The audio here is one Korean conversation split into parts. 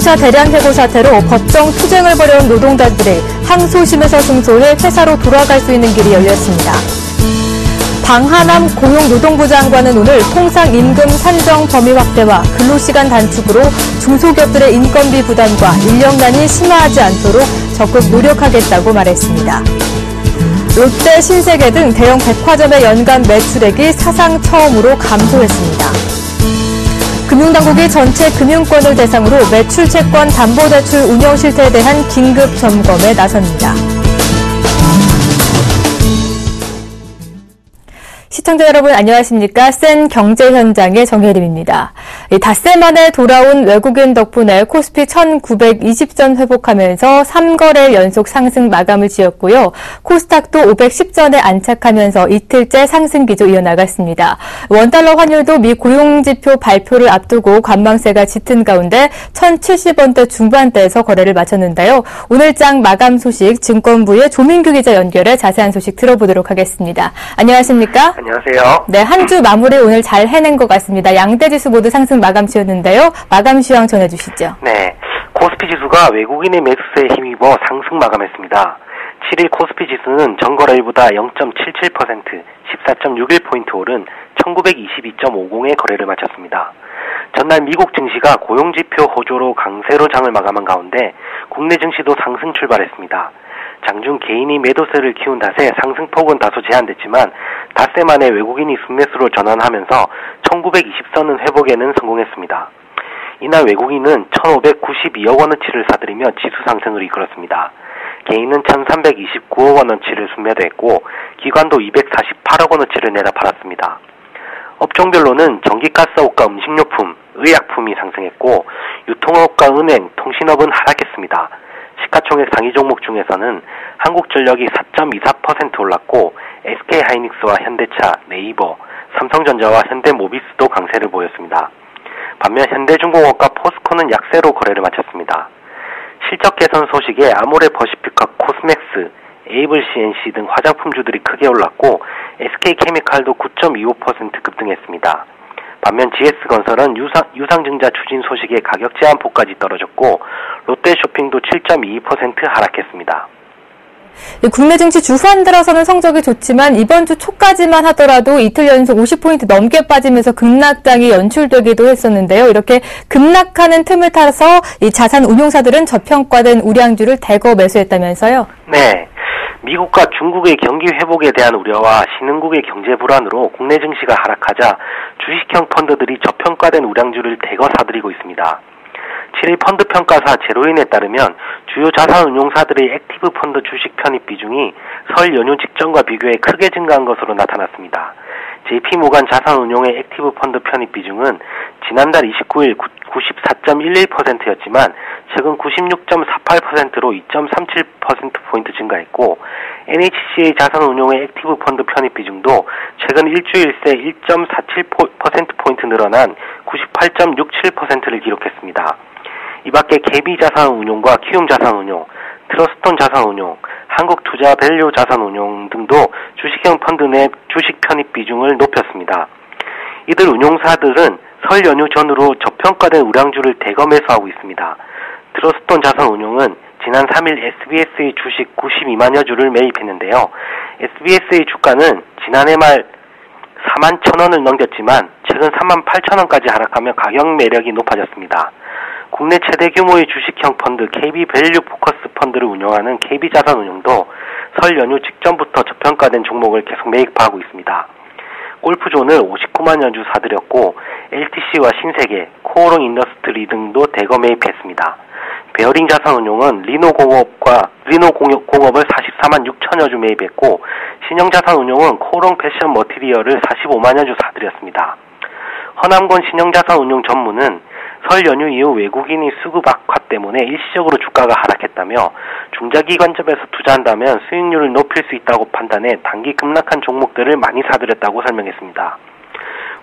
자동차 대량 해고 사태로 법정 투쟁을 벌여온 노동자들이 항소심에서 승소해 회사로 돌아갈 수 있는 길이 열렸습니다. 방하남 고용노동부 장관은 오늘 통상임금 산정 범위 확대와 근로시간 단축으로 중소기업들의 인건비 부담과 인력난이 심화하지 않도록 적극 노력하겠다고 말했습니다. 롯데, 신세계 등 대형 백화점의 연간 매출액이 사상 처음으로 감소했습니다. 금융당국이 전체 금융권을 대상으로 매출채권 담보대출 운영 실태에 대한 긴급 점검에 나섭니다. 시청자 여러분 안녕하십니까? 센 경제 현장의 정혜림입니다. 닷새 만에 돌아온 외국인 덕분에 코스피 1920전 회복하면서 3거래 연속 상승 마감을 지었고요. 코스닥도 510전에 안착하면서 이틀째 상승 기조 이어나갔습니다. 원달러 환율도 미 고용지표 발표를 앞두고 관망세가 짙은 가운데 1070원대 중반대에서 거래를 마쳤는데요. 오늘장 마감 소식 증권부의 조민규 기자 연결해 자세한 소식 들어보도록 하겠습니다. 안녕하십니까? 안녕하세요. 네, 한 주 마무리 오늘 잘 해낸 것 같습니다. 양대 지수 모두 상승 마감 지었는데요. 마감 시황 전해주시죠. 네, 코스피 지수가 외국인의 매수세에 힘입어 상승 마감했습니다. 7일 코스피 지수는 전거래일보다 0.77%, 14.61포인트 오른 1922.50의 거래를 마쳤습니다. 전날 미국 증시가 고용지표 호조로 강세로 장을 마감한 가운데 국내 증시도 상승 출발했습니다. 장중 개인이 매도세를 키운 탓에 상승폭은 다소 제한됐지만 닷새 만에 외국인이 순매수로 전환하면서 1920선은 회복에는 성공했습니다. 이날 외국인은 1,592억 원어치를 사들이며 지수 상승을 이끌었습니다. 개인은 1,329억 원어치를 순매도했고 기관도 248억 원어치를 내다 팔았습니다. 업종별로는 전기가스업과 음식료품, 의약품이 상승했고 유통업과 은행, 통신업은 하락했습니다. 시가총액 상위 종목 중에서는 한국전력이 4.24% 올랐고 SK하이닉스와 현대차, 네이버, 삼성전자와 현대모비스도 강세를 보였습니다. 반면 현대중공업과 포스코는 약세로 거래를 마쳤습니다. 실적 개선 소식에 아모레퍼시픽과 코스맥스, 에이블 CNC 등 화장품주들이 크게 올랐고 SK케미칼도 9.25% 급등했습니다. 반면 GS건설은 유상증자 추진 소식에 가격 제한폭까지 떨어졌고 롯데쇼핑도 7.22% 하락했습니다. 국내 증시 주후한 들어서는 성적이 좋지만 이번 주 초까지만 하더라도 이틀 연속 50포인트 넘게 빠지면서 급락장이 연출되기도 했었는데요. 이렇게 급락하는 틈을 타서 이 자산 운용사들은 저평가된 우량주를 대거 매수했다면서요? 네. 미국과 중국의 경기 회복에 대한 우려와 신흥국의 경제 불안으로 국내 증시가 하락하자 주식형 펀드들이 저평가된 우량주를 대거 사들이고 있습니다. 7일 펀드 평가사 제로인에 따르면 주요 자산운용사들의 액티브 펀드 주식 편입 비중이 설 연휴 직전과 비교해 크게 증가한 것으로 나타났습니다. JP모간 자산운용의 액티브 펀드 편입 비중은 지난달 29일 94.11%였지만 최근 96.48%로 2.37%포인트 증가했고 NHC의 자산운용의 액티브 펀드 편입 비중도 최근 일주일 새 1.47%포인트 늘어난 98.67%를 기록했습니다. 이 밖에 KB자산운용과 키움자산운용, 트러스톤 자산운용, 한국투자밸류 자산운용 등도 주식형 펀드 내 주식 편입 비중을 높였습니다. 이들 운용사들은 설 연휴 전후로 저평가된 우량주를 대거 매수하고 있습니다. 트러스톤 자산운용은 지난 3일 SBS의 주식 92만여 주를 매입했는데요. SBS의 주가는 지난해 말 4만 1,000원을 넘겼지만 최근 3만 8,000원까지 하락하며 가격 매력이 높아졌습니다. 국내 최대 규모의 주식형 펀드 KB밸류 포커스 펀드를 운영하는 KB자산운용도 설 연휴 직전부터 저평가된 종목을 계속 매입하고 있습니다. 골프존을 59만여 주 사들였고 LTC와 신세계, 코오롱 인더스트리 등도 대거 매입했습니다. 베어링 자산운용은 리노공업을 44만 6천여 주 매입했고 신영자산운용은 코오롱 패션 머티리얼을 45만여 주 사들였습니다. 허남권 신영자산운용 전무는 설 연휴 이후 외국인이 수급 악화 때문에 일시적으로 주가가 하락했다며 중자기관점에서 투자한다면 수익률을 높일 수 있다고 판단해 단기 급락한 종목들을 많이 사들였다고 설명했습니다.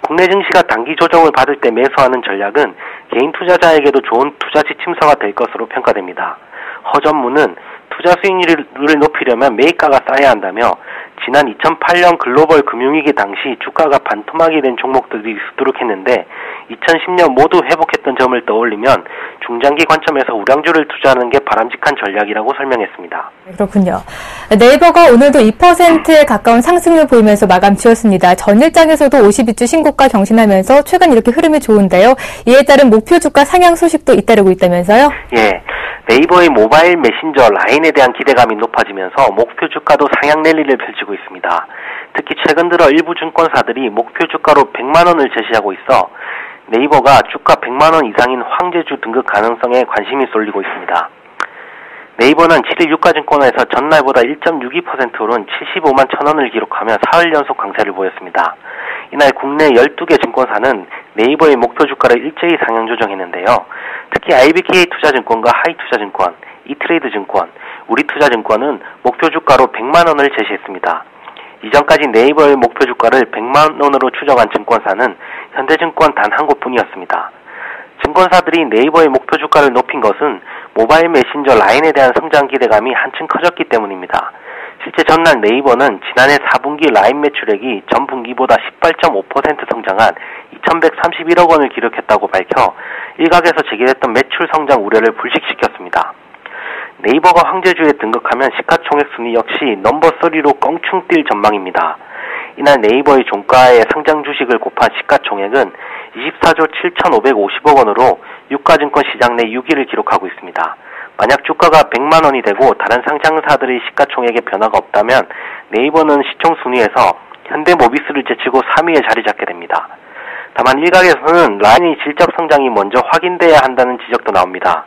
국내 증시가 단기 조정을 받을 때 매수하는 전략은 개인 투자자에게도 좋은 투자 지침서가 될 것으로 평가됩니다. 허 전무는 투자 수익률을 높이려면 매입가가 싸야 한다며 지난 2008년 글로벌 금융위기 당시 주가가 반토막이 된 종목들이 수두룩했는데 2010년 모두 회복했던 점을 떠올리면 중장기 관점에서 우량주를 투자하는 게 바람직한 전략이라고 설명했습니다. 그렇군요. 네이버가 오늘도 2%에 가까운 상승을 보이면서 마감 지었습니다. 전일장에서도 52주 신고가 경신하면서 최근 이렇게 흐름이 좋은데요. 이에 따른 목표 주가 상향 소식도 잇따르고 있다면서요? 예. 네이버의 모바일 메신저 라인에 대한 기대감이 높아지면서 목표 주가도 상향 랠리를 펼치고 있습니다. 특히 최근 들어 일부 증권사들이 목표 주가로 100만 원을 제시하고 있어 네이버가 주가 100만 원 이상인 황제주 등극 가능성에 관심이 쏠리고 있습니다. 네이버는 7일 유가증권에서 전날보다 1.62% 오른 75만 1,000원을 기록하며 사흘 연속 강세를 보였습니다. 이날 국내 12개 증권사는 네이버의 목표 주가를 일제히 상향 조정했는데요. 특히 IBK 투자증권과 하이투자증권, 이트레이드증권, 우리투자증권은 목표 주가로 100만 원을 제시했습니다. 이전까지 네이버의 목표 주가를 100만 원으로 추정한 증권사는 현대증권 단 한 곳뿐이었습니다. 증권사들이 네이버의 목표 주가를 높인 것은 모바일 메신저 라인에 대한 성장 기대감이 한층 커졌기 때문입니다. 실제 전날 네이버는 지난해 4분기 라인 매출액이 전분기보다 18.5% 성장한 2,131억 원을 기록했다고 밝혀 일각에서 제기됐던 매출 성장 우려를 불식시켰습니다. 네이버가 황제주에 등극하면 시가총액 순위 역시 넘버 3로 껑충 뛸 전망입니다. 이날 네이버의 종가의 상장 주식을 곱한 시가총액은 24조 7,550억 원으로 유가증권 시장 내 6위를 기록하고 있습니다. 만약 주가가 100만 원이 되고 다른 상장사들의 시가총액에 변화가 없다면 네이버는 시총 순위에서 현대모비스를 제치고 3위에 자리 잡게 됩니다. 다만 일각에서는 라인의 질적 성장이 먼저 확인돼야 한다는 지적도 나옵니다.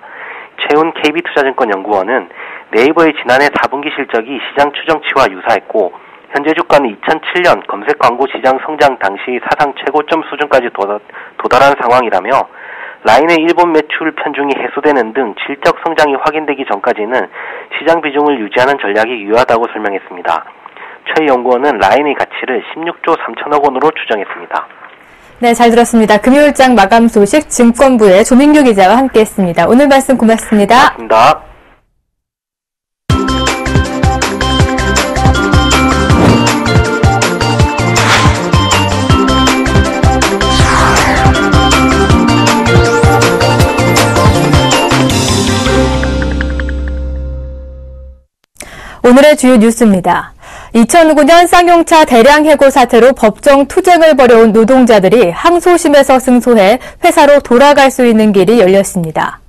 최훈 KB투자증권 연구원은 네이버의 지난해 4분기 실적이 시장 추정치와 유사했고 현재 주가는 2007년 검색 광고 시장 성장 당시 사상 최고점 수준까지 도달한 상황이라며 라인의 일본 매출 편중이 해소되는 등 질적 성장이 확인되기 전까지는 시장 비중을 유지하는 전략이 유효하다고 설명했습니다. 최 연구원은 라인의 가치를 16조 3천억 원으로 추정했습니다. 네, 잘 들었습니다. 금요일장 마감 소식 증권부의 조민규 기자와 함께했습니다. 오늘 말씀 고맙습니다. 고맙습니다. 오늘의 주요 뉴스입니다. 2009년 쌍용차 대량 해고 사태로 법정 투쟁을 벌여온 노동자들이 항소심에서 승소해 회사로 돌아갈 수 있는 길이 열렸습니다.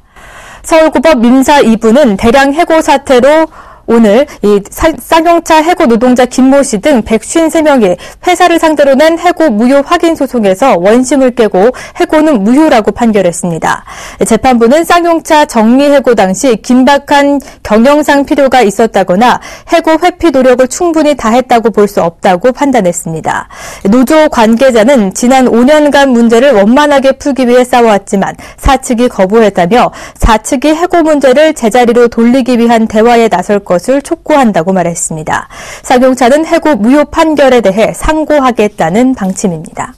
서울고법 민사 2부는 대량 해고 사태로 오늘 이 쌍용차 해고 노동자 김모 씨 등 153명이 회사를 상대로 낸 해고 무효 확인 소송에서 원심을 깨고 해고는 무효라고 판결했습니다. 재판부는 쌍용차 정리해고 당시 긴박한 경영상 필요가 있었다거나 해고 회피 노력을 충분히 다했다고 볼 수 없다고 판단했습니다. 노조 관계자는 지난 5년간 문제를 원만하게 풀기 위해 싸워왔지만 사측이 거부했다며 사측이 해고 문제를 제자리로 돌리기 위한 대화에 나설 것을 촉구한다고 말했습니다. 쌍용차는 해고 무효 판결에 대해 상고하겠다는 방침입니다.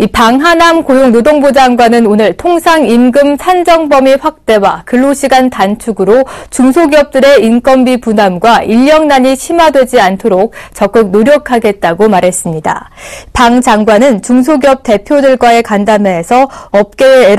이 방하남 고용노동부 장관은 오늘 통상임금 산정 범위 확대와 근로시간 단축으로 중소기업들의 인건비 부담과 인력난이 심화되지 않도록 적극 노력하겠다고 말했습니다. 방 장관은 중소기업 대표들과의 간담회에서 업계의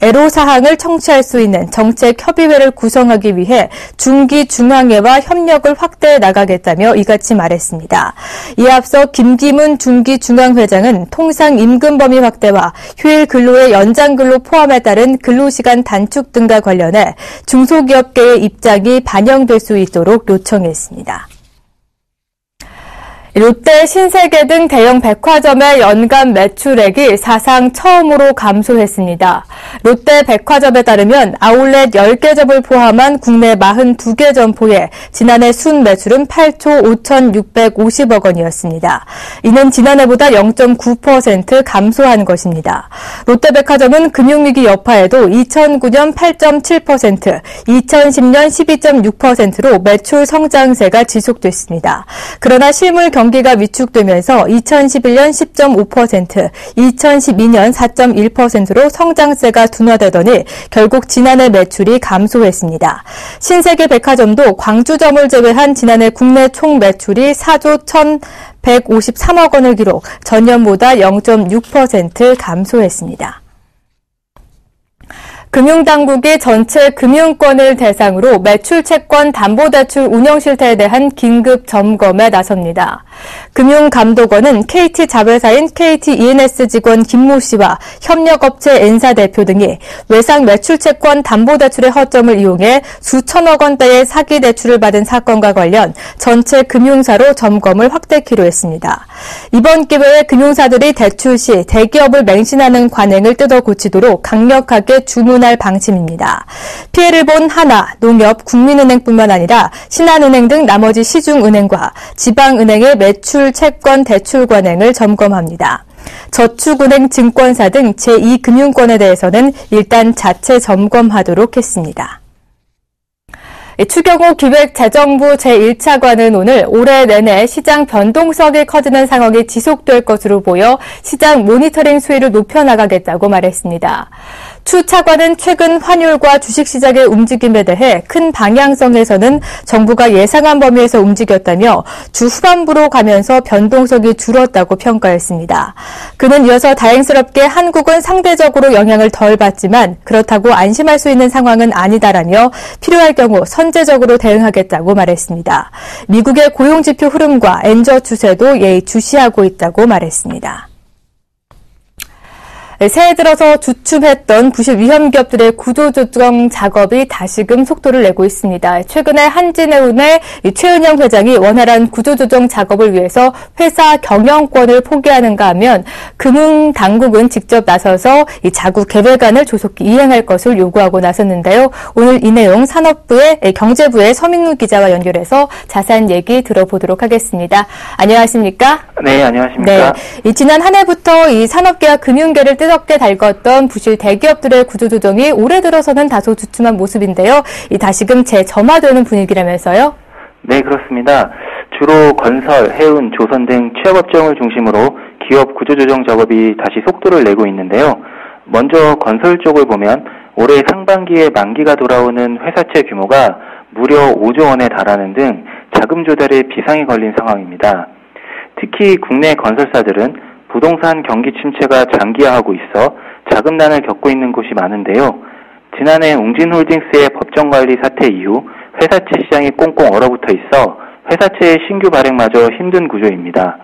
애로사항을 청취할 수 있는 정책협의회를 구성하기 위해 중기중앙회와 협력을 확대해 나가겠다며 이같이 말했습니다. 이에 앞서 김기문 중기중앙회장은 통상임금 범위 확대와 휴일 근로의 연장 근로 포함에 따른 근로시간 단축 등과 관련해 중소기업계의 입장이 반영될 수 있도록 요청했습니다. 롯데, 신세계 등 대형 백화점의 연간 매출액이 사상 처음으로 감소했습니다. 롯데 백화점에 따르면 아울렛 10개 점을 포함한 국내 42개 점포의 지난해 순 매출은 8조 5,650억 원이었습니다. 이는 지난해보다 0.9% 감소한 것입니다. 롯데백화점은 금융위기 여파에도 2009년 8.7%, 2010년 12.6%로 매출 성장세가 지속됐습니다. 그러나 실물 경기가 위축되면서 2011년 10.5%, 2012년 4.1%로 성장세가 둔화되더니 결국 지난해 매출이 감소했습니다. 신세계 백화점도 광주점을 제외한 지난해 국내 총 매출이 4조 1,153억 원을 기록, 전년보다 0.6% 감소했습니다. 금융당국이 전체 금융권을 대상으로 매출채권 담보대출 운영 실태에 대한 긴급 점검에 나섭니다. 금융감독원은 KT자회사인 KTENS 직원 김모 씨와 협력업체 N사 대표 등이 외상 매출채권 담보대출의 허점을 이용해 수천억 원대의 사기 대출을 받은 사건과 관련 전체 금융사로 점검을 확대키로 했습니다. 이번 기회에 금융사들이 대출 시 대기업을 맹신하는 관행을 뜯어 고치도록 강력하게 주문할 방침입니다. 피해를 본 하나, 농협, 국민은행뿐만 아니라 신한은행 등 나머지 시중은행과 지방은행의 매출 채권 대출 관행을 점검합니다. 저축은행, 증권사 등 제2금융권에 대해서는 일단 자체 점검하도록 했습니다. 추경호 기획재정부 제1차관은 오늘 올해 내내 시장 변동성이 커지는 상황이 지속될 것으로 보여 시장 모니터링 수위를 높여나가겠다고 말했습니다. 추 차관은 최근 환율과 주식시장의 움직임에 대해 큰 방향성에서는 정부가 예상한 범위에서 움직였다며 주 후반부로 가면서 변동성이 줄었다고 평가했습니다. 그는 이어서 다행스럽게 한국은 상대적으로 영향을 덜 받지만 그렇다고 안심할 수 있는 상황은 아니다라며 필요할 경우 선제적으로 대응하겠다고 말했습니다. 미국의 고용지표 흐름과 엔저 추세도 예의주시하고 있다고 말했습니다. 새해 들어서 주춤했던 부실 위험 기업들의 구조조정 작업이 다시금 속도를 내고 있습니다. 최근에 한진해운의 최은영 회장이 원활한 구조조정 작업을 위해서 회사 경영권을 포기하는가 하면 금융당국은 직접 나서서 이 자구 계획안을 조속히 이행할 것을 요구하고 나섰는데요. 오늘 이 내용 산업부의 경제부의 서민우 기자와 연결해서 자세한 얘기 들어보도록 하겠습니다. 안녕하십니까? 네, 안녕하십니까? 네, 지난 한 해부터 이 산업계와 금융계를 뜨겁게 달궜던 부실 대기업들의 구조조정이 올해 들어서는 다소 주춤한 모습인데요. 이 다시금 재점화되는 분위기라면서요? 네, 그렇습니다. 주로 건설, 해운, 조선 등 취약업종을 중심으로 기업 구조조정 작업이 다시 속도를 내고 있는데요. 먼저 건설 쪽을 보면 올해 상반기에 만기가 돌아오는 회사채 규모가 무려 5조 원에 달하는 등 자금 조달에 비상이 걸린 상황입니다. 특히 국내 건설사들은 부동산 경기 침체가 장기화하고 있어 자금난을 겪고 있는 곳이 많은데요. 지난해 웅진홀딩스의 법정관리 사태 이후 회사채 시장이 꽁꽁 얼어붙어 있어 회사채의 신규 발행마저 힘든 구조입니다.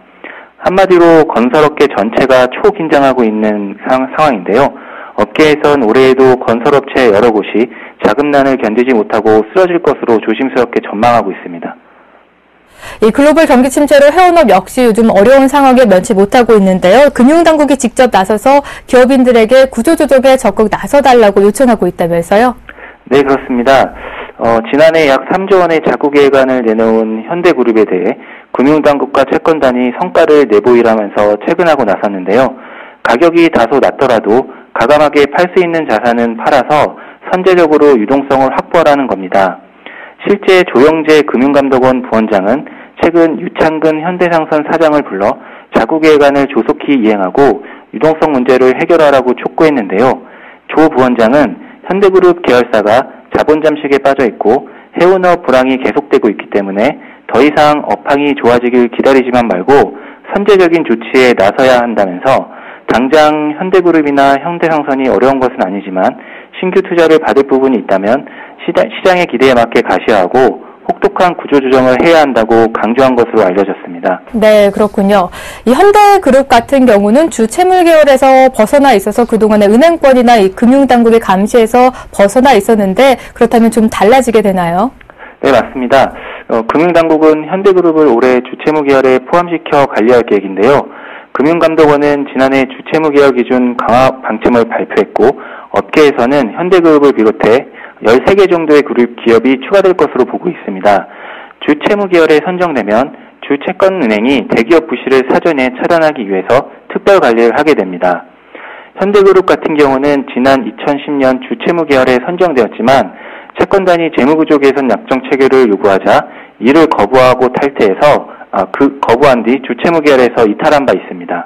한마디로 건설업계 전체가 초긴장하고 있는 상황인데요. 업계에선 올해에도 건설업체 여러 곳이 자금난을 견디지 못하고 쓰러질 것으로 조심스럽게 전망하고 있습니다. 이 글로벌 경기 침체로 해운업 역시 요즘 어려운 상황에 면치 못하고 있는데요. 금융당국이 직접 나서서 기업인들에게 구조조정에 적극 나서달라고 요청하고 있다면서요? 네, 그렇습니다. 지난해 약 3조 원의 자구계획안을 내놓은 현대그룹에 대해 금융당국과 채권단이 성과를 내보이라면서 퇴근하고 나섰는데요. 가격이 다소 낮더라도 가감하게 팔 수 있는 자산은 팔아서 선제적으로 유동성을 확보하라는 겁니다. 실제 조영재 금융감독원 부원장은 최근 유창근 현대상선 사장을 불러 자구계획안을 조속히 이행하고 유동성 문제를 해결하라고 촉구했는데요. 조 부원장은 현대그룹 계열사가 자본 잠식에 빠져 있고 해운업 불황이 계속되고 있기 때문에 더 이상 업황이 좋아지길 기다리지만 말고 선제적인 조치에 나서야 한다면서 당장 현대그룹이나 현대상선이 어려운 것은 아니지만 신규 투자를 받을 부분이 있다면 시장의 기대에 맞게 가시화하고 혹독한 구조조정을 해야 한다고 강조한 것으로 알려졌습니다. 네, 그렇군요. 이 현대그룹 같은 경우는 주 채무 계열에서 벗어나 있어서 그동안의 은행권이나 이 금융당국의 감시에서 벗어나 있었는데 그렇다면 좀 달라지게 되나요? 네, 맞습니다. 금융당국은 현대그룹을 올해 주채무 계열에 포함시켜 관리할 계획인데요. 금융감독원은 지난해 주채무 계열 기준 강화 방침을 발표했고 업계에서는 현대그룹을 비롯해 13개 정도의 그룹 기업이 추가될 것으로 보고 있습니다. 주채무 계열에 선정되면 주채권은행이 대기업 부실을 사전에 차단하기 위해서 특별 관리를 하게 됩니다. 현대그룹 같은 경우는 지난 2010년 주채무 계열에 선정되었지만 채권단이 재무구조 개선 약정 체결을 요구하자 이를 거부하고 탈퇴해서 거부한 뒤 주채무결에서 이탈한 바 있습니다.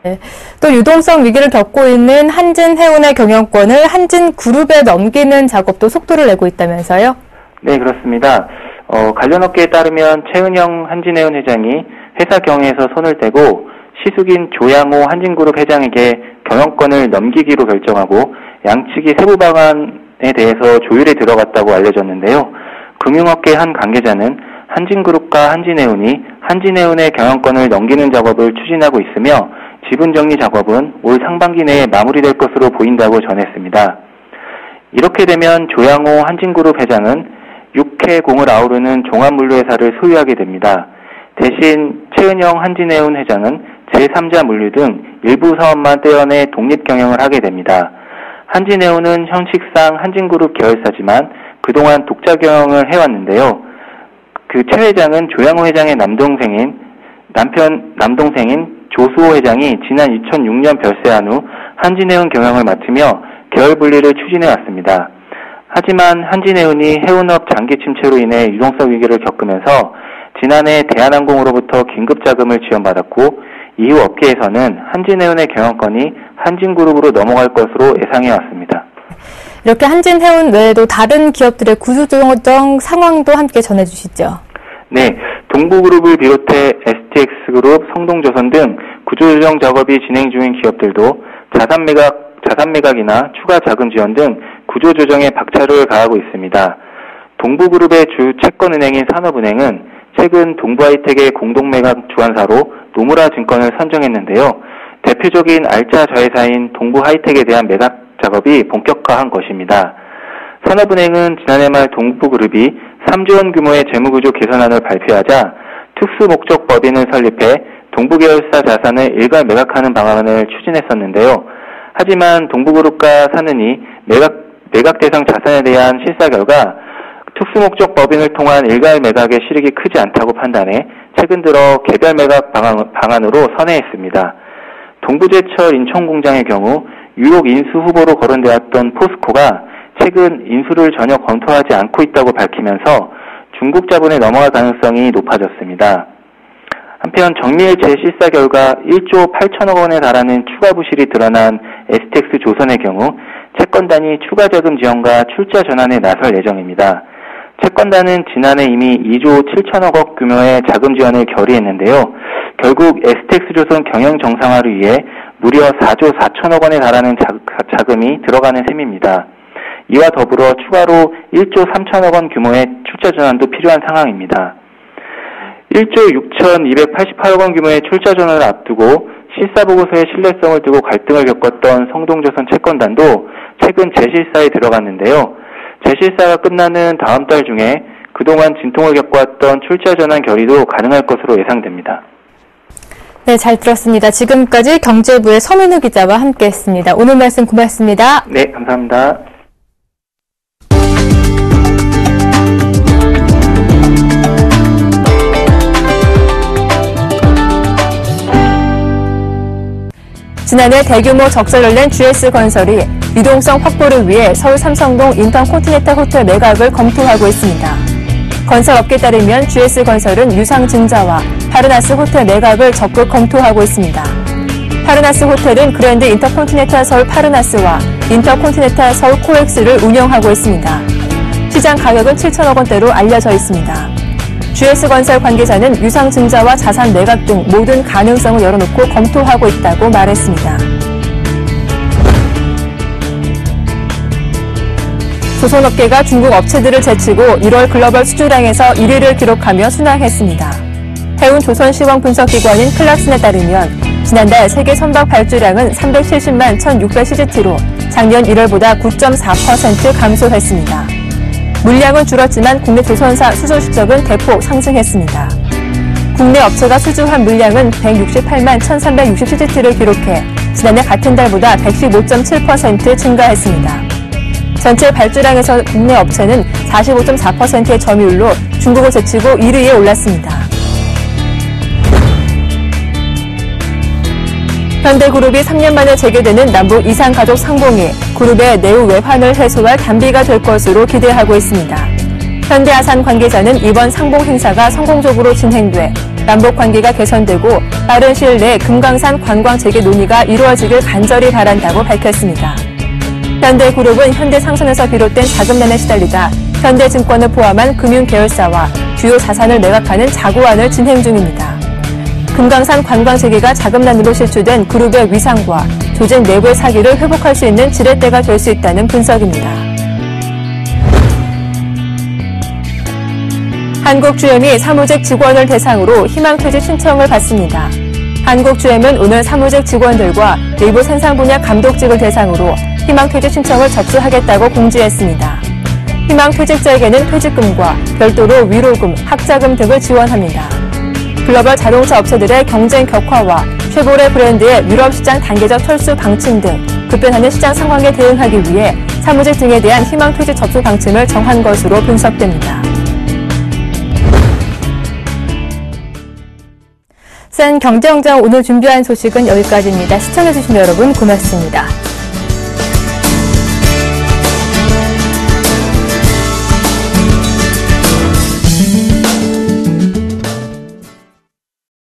네. 또 유동성 위기를 겪고 있는 한진해운의 경영권을 한진그룹에 넘기는 작업도 속도를 내고 있다면서요? 네, 그렇습니다. 관련 업계에 따르면 최은영 한진해운 회장이 회사 경영에서 손을 떼고 시숙인 조양호 한진그룹 회장에게 경영권을 넘기기로 결정하고 양측이 세부 방안에 대해서 조율에 들어갔다고 알려졌는데요. 금융업계 한 관계자는 한진그룹과 한진해운이 한진해운의 경영권을 넘기는 작업을 추진하고 있으며 지분정리 작업은 올 상반기 내에 마무리될 것으로 보인다고 전했습니다. 이렇게 되면 조양호 한진그룹 회장은 6회 공을 아우르는 종합물류회사를 소유하게 됩니다. 대신 최은영 한진해운 회장은 제3자 물류 등 일부 사업만 떼어내 독립경영을 하게 됩니다. 한진해운은 형식상 한진그룹 계열사지만 그동안 독자 경영을 해왔는데요. 최 회장은 조양호 회장의 남동생인 조수호 회장이 지난 2006년 별세한 후 한진해운 경영을 맡으며 계열 분리를 추진해왔습니다. 하지만 한진해운이 해운업 장기 침체로 인해 유동성 위기를 겪으면서 지난해 대한항공으로부터 긴급 자금을 지원받았고 이후 업계에서는 한진해운의 경영권이 한진그룹으로 넘어갈 것으로 예상해왔습니다. 이렇게 한진해운 외에도 다른 기업들의 구조조정 상황도 함께 전해주시죠. 네, 동부그룹을 비롯해 STX그룹, 성동조선 등 구조조정 작업이 진행 중인 기업들도 자산 매각이나 추가 자금 지원 등 구조조정에 박차를 가하고 있습니다. 동부그룹의 주 채권은행인 산업은행은 최근 동부하이텍의 공동매각 주관사로 노무라 증권을 선정했는데요. 대표적인 알짜 자회사인 동부하이텍에 대한 매각 작업이 본격화한 것입니다. 산업은행은 지난해 말 동부그룹이 3조 원 규모의 재무구조 개선안을 발표하자 특수목적법인을 설립해 동부계열사 자산을 일괄 매각하는 방안을 추진했었는데요. 하지만 동부그룹과 산은이 매각 대상 자산에 대한 실사 결과 특수목적법인을 통한 일괄 매각의 실익이 크지 않다고 판단해 최근 들어 개별 매각 방안으로 선회했습니다. 동부제철 인천공장의 경우 유혹 인수 후보로 거론되었던 포스코가 최근 인수를 전혀 검토하지 않고 있다고 밝히면서 중국 자본에 넘어갈 가능성이 높아졌습니다. 한편 정밀 재실사 결과 1조 8천억 원에 달하는 추가 부실이 드러난 STX 조선의 경우 채권단이 추가 자금 지원과 출자 전환에 나설 예정입니다. 채권단은 지난해 이미 2조 7천억 원 규모의 자금 지원을 결의했는데요. 결국 STX 조선 경영 정상화를 위해 무려 4조 4천억 원에 달하는 자금이 들어가는 셈입니다. 이와 더불어 추가로 1조 3천억 원 규모의 출자 전환도 필요한 상황입니다. 1조 6,288억 원 규모의 출자 전환을 앞두고 실사보고서의 신뢰성을 두고 갈등을 겪었던 성동조선 채권단도 최근 재실사에 들어갔는데요. 재실사가 끝나는 다음 달 중에 그동안 진통을 겪어왔던 출자 전환 결의도 가능할 것으로 예상됩니다. 네, 잘 들었습니다. 지금까지 경제부의 서민우 기자와 함께했습니다. 오늘 말씀 고맙습니다. 네, 감사합니다. 지난해 대규모 적자를 낸 GS건설이 유동성 확보를 위해 서울 삼성동 인터컨티넨탈 호텔 매각을 검토하고 있습니다. 건설업계에 따르면 GS건설은 유상증자와 파르나스 호텔 매각을 적극 검토하고 있습니다. 파르나스 호텔은 그랜드 인터컨티넨탈 서울 파르나스와 인터컨티넨탈 서울 코엑스를 운영하고 있습니다. 시장 가격은 7천억 원대로 알려져 있습니다. GS건설 관계자는 유상증자와 자산 매각 등 모든 가능성을 열어놓고 검토하고 있다고 말했습니다. 조선업계가 중국 업체들을 제치고 1월 글로벌 수주량에서 1위를 기록하며 순항했습니다. 해운 조선시황 분석기관인 클락슨에 따르면 지난달 세계 선박 발주량은 370만 1,600CGT로 작년 1월보다 9.4% 감소했습니다. 물량은 줄었지만 국내 조선사 수주 실적은 대폭 상승했습니다. 국내 업체가 수주한 물량은 168만 1,360CGT를 기록해 지난해 같은 달보다 115.7% 증가했습니다. 전체 발주량에서 국내 업체는 45.4%의 점유율로 중국을 제치고 1위에 올랐습니다. 현대그룹이 3년 만에 재개되는 남북 이산가족 상봉이 그룹의 내후 외환을 해소할 단비가 될 것으로 기대하고 있습니다. 현대아산 관계자는 이번 상봉 행사가 성공적으로 진행돼 남북 관계가 개선되고 빠른 시일 내에 금강산 관광 재개 논의가 이루어지길 간절히 바란다고 밝혔습니다. 현대그룹은 현대상선에서 비롯된 자금난에 시달리다 현대증권을 포함한 금융계열사와 주요 자산을 매각하는 자구안을 진행 중입니다. 금강산 관광 재개가 자금난으로 실추된 그룹의 위상과 조직 내부의 사기를 회복할 수 있는 지렛대가 될 수 있다는 분석입니다. 한국GM이 사무직 직원을 대상으로 희망퇴직 신청을 받습니다. 한국GM은 오늘 사무직 직원들과 일부 생산 분야 감독직을 대상으로 희망퇴직 신청을 접수하겠다고 공지했습니다. 희망퇴직자에게는 퇴직금과 별도로 위로금, 학자금 등을 지원합니다. 글로벌 자동차 업체들의 경쟁 격화와 쉐보레 브랜드의 유럽 시장 단계적 철수 방침 등 급변하는 시장 상황에 대응하기 위해 사무직 등에 대한 희망퇴직 접수 방침을 정한 것으로 분석됩니다. 센 경제광장 오늘 준비한 소식은 여기까지입니다. 시청해주신 여러분 고맙습니다.